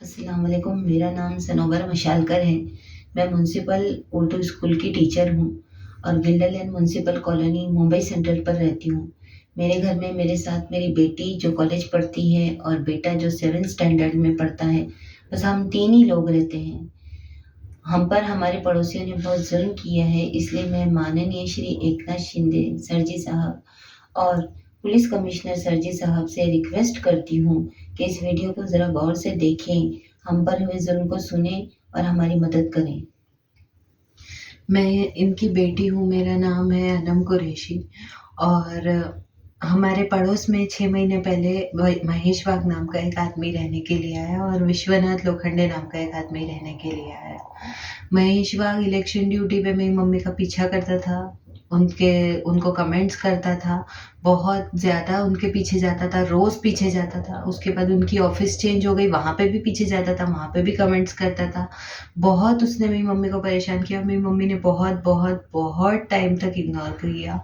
अस्सलाम वालेकुम। मेरा नाम सनोवर मशालकर है। मैं म्युनिसिपल उर्दू स्कूल की टीचर हूँ और गिल्डर लेन म्युनिसिपल कॉलोनी मुंबई सेंट्रल पर रहती हूँ। मेरे घर में मेरे साथ मेरी बेटी जो कॉलेज पढ़ती है और बेटा जो 7th स्टैंडर्ड में पढ़ता है। बस हम 3 ही लोग रहते हैं। हम पर हमारे पड़ोसियों ने बहुत ज़ुल्म किया है, इसलिए मैं माननीय श्री एकनाथ शिंदे सर जी साहब और पुलिस कमिश्नर सर जी साहब से रिक्वेस्ट करती हूँ कि इस वीडियो को ज़रा गौर से देखें, हम पर हुए ज़ुल्म को सुनें और हमारी मदद करें। मैं इनकी बेटी हूँ, मेरा नाम है अनम कुरैशी और हमारे पड़ोस में 6 महीने पहले महेश वाघ नाम का एक आदमी रहने के लिए आया और विश्वनाथ लोखंडे नाम का एक आदमी रहने के लिए आया। महेश वाघ इलेक्शन ड्यूटी पे मेरी मम्मी का पीछा करता था, उनको कमेंट्स करता था, बहुत ज़्यादा उनके पीछे जाता था, रोज़ पीछे जाता था। उसके बाद उनकी ऑफ़िस चेंज हो गई, वहाँ पे भी पीछे जाता था, वहाँ पे भी कमेंट्स करता था। बहुत उसने मेरी मम्मी को परेशान किया। मेरी मम्मी ने बहुत बहुत बहुत टाइम तक इग्नोर किया,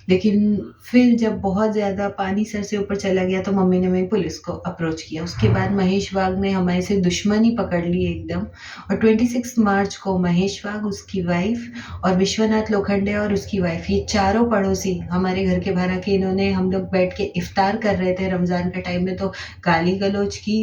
लेकिन फिर जब बहुत ज़्यादा पानी सर से ऊपर चला गया तो मम्मी ने मेरी पुलिस को अप्रोच किया। उसके बाद महेश वाघ ने हमारे से दुश्मनी पकड़ ली एकदम। और 26 मार्च को महेश वाघ, उसकी वाइफ और विश्वनाथ लोखंडे और उसकी वाइफ, ये चारों पड़ोसी हमारे घर के बाहर आके, इन्होंने, हम लोग बैठ के इफ्तार कर रहे थे रमज़ान के टाइम में, तो गाली गलौज की,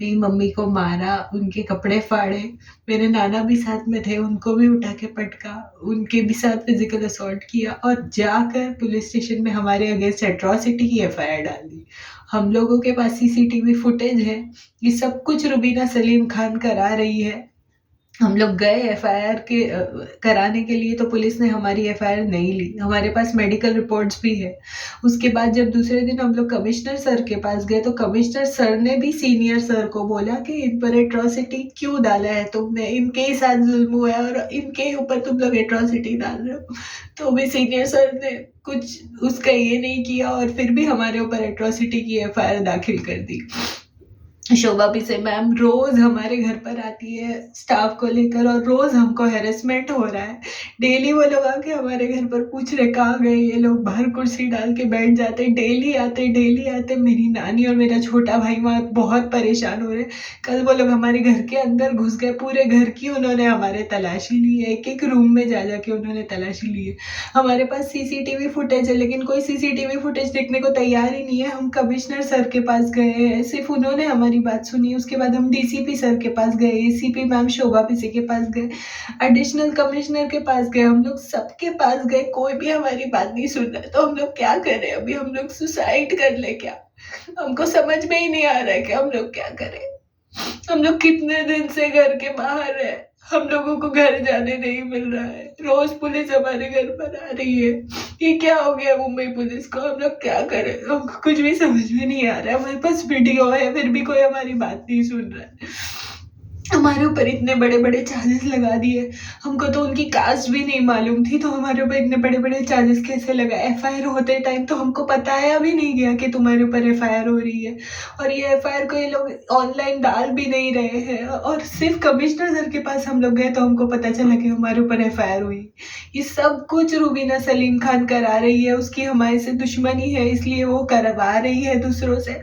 मेरी मम्मी को मारा, उनके कपड़े फाड़े। मेरे नाना भी साथ में थे, उनको भी उठा के पटका, उनके भी साथ फिजिकल असॉल्ट किया और जाकर पुलिस स्टेशन में हमारे अगेंस्ट एट्रॉसिटी की एफआईआर डाल दी। हम लोगों के पास सीसीटीवी फुटेज है, ये सब कुछ रुबीना सलीम खान करा रही है। हम लोग गए एफआईआर के कराने के लिए, तो पुलिस ने हमारी एफआईआर नहीं ली। हमारे पास मेडिकल रिपोर्ट्स भी है। उसके बाद जब दूसरे दिन हम लोग कमिश्नर सर के पास गए, तो कमिश्नर सर ने भी सीनियर सर को बोला कि इन पर एट्रॉसिटी क्यों डाला है तुमने, इनके ही साथ जुल्म हुआ है और इनके ऊपर तुम लोग एट्रॉसिटी डाल रहे हो। तो भी सीनियर सर ने कुछ उसका ये नहीं किया और फिर भी हमारे ऊपर एट्रॉसिटी की एफआईआर दाखिल कर दी। शोभा पिसे मैम रोज हमारे घर पर आती है स्टाफ को लेकर और रोज हमको हेरेसमेंट हो रहा है। डेली वो लोग आके हमारे घर पर पूछ रहे कहाँ गए ये लोग, बाहर कुर्सी डाल के बैठ जाते, डेली आते। मेरी नानी और मेरा छोटा भाई वहाँ बहुत परेशान हो रहे। कल वो लोग हमारे घर के अंदर घुस गए, पूरे घर की उन्होंने हमारे तलाशी ली है, एक एक रूम में जा जाके उन्होंने तलाशी ली है। हमारे पास सीसीटीवी फुटेज है, लेकिन कोई सीसीटीवी फुटेज देखने को तैयार ही नहीं है। हम कमिश्नर सर के पास गए हैं, सिर्फ उन्होंने हमारी बात सुनी। उसके बाद हम डीसीपी सर के पास गए, एसीपी मैम शोभा पिसे के पास गए, एडिशनल कमिश्नर के पास गए, हम लोग सबके पास गए, कोई भी हमारी बात नहीं सुन रहा है। तो हम लोग क्या करें? अभी हम लोग सुसाइड कर ले क्या? हमको समझ में ही नहीं आ रहा है कि हम लोग क्या करें। हम लोग कितने दिन से घर के बाहर है, हम लोगों को घर जाने नहीं मिल रहा है, रोज पुलिस हमारे घर पर आ रही है। ये क्या हो गया मुंबई पुलिस को? हम लोग क्या करें? हमको कुछ भी समझ में नहीं आ रहा है। हमारे पास वीडियो है, फिर भी कोई हमारी बात नहीं सुन रहा है। हमारे ऊपर इतने बड़े बड़े चार्जेस लगा दिए। हमको तो उनकी कास्ट भी नहीं मालूम थी, तो हमारे ऊपर इतने बड़े बड़े चार्जेस कैसे लगा? एफआईआर होते टाइम तो हमको बताया भी नहीं गया कि तुम्हारे ऊपर एफआईआर हो रही है। और ये एफआईआर को ये लोग ऑनलाइन डाल भी नहीं रहे हैं, और सिर्फ कमिश्नर सर के पास हम लोग गए तो हमको पता चला कि हमारे ऊपर एफआईआर हुई। ये सब कुछ रुबीना सलीम खान करा रही है, उसकी हमारे से दुश्मनी है, इसलिए वो करवा रही है दूसरों से।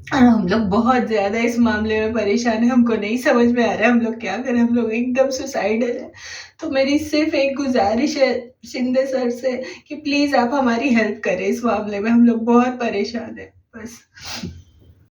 और हम लोग बहुत ज़्यादा इस मामले में परेशान हैं, हमको नहीं समझ में आ रहा है हम लोग क्या करें। हम लोग एकदम सुसाइडल है। तो मेरी सिर्फ एक गुजारिश है शिंदे सर से कि प्लीज़ आप हमारी हेल्प करें इस मामले में, हम लोग बहुत परेशान हैं बस।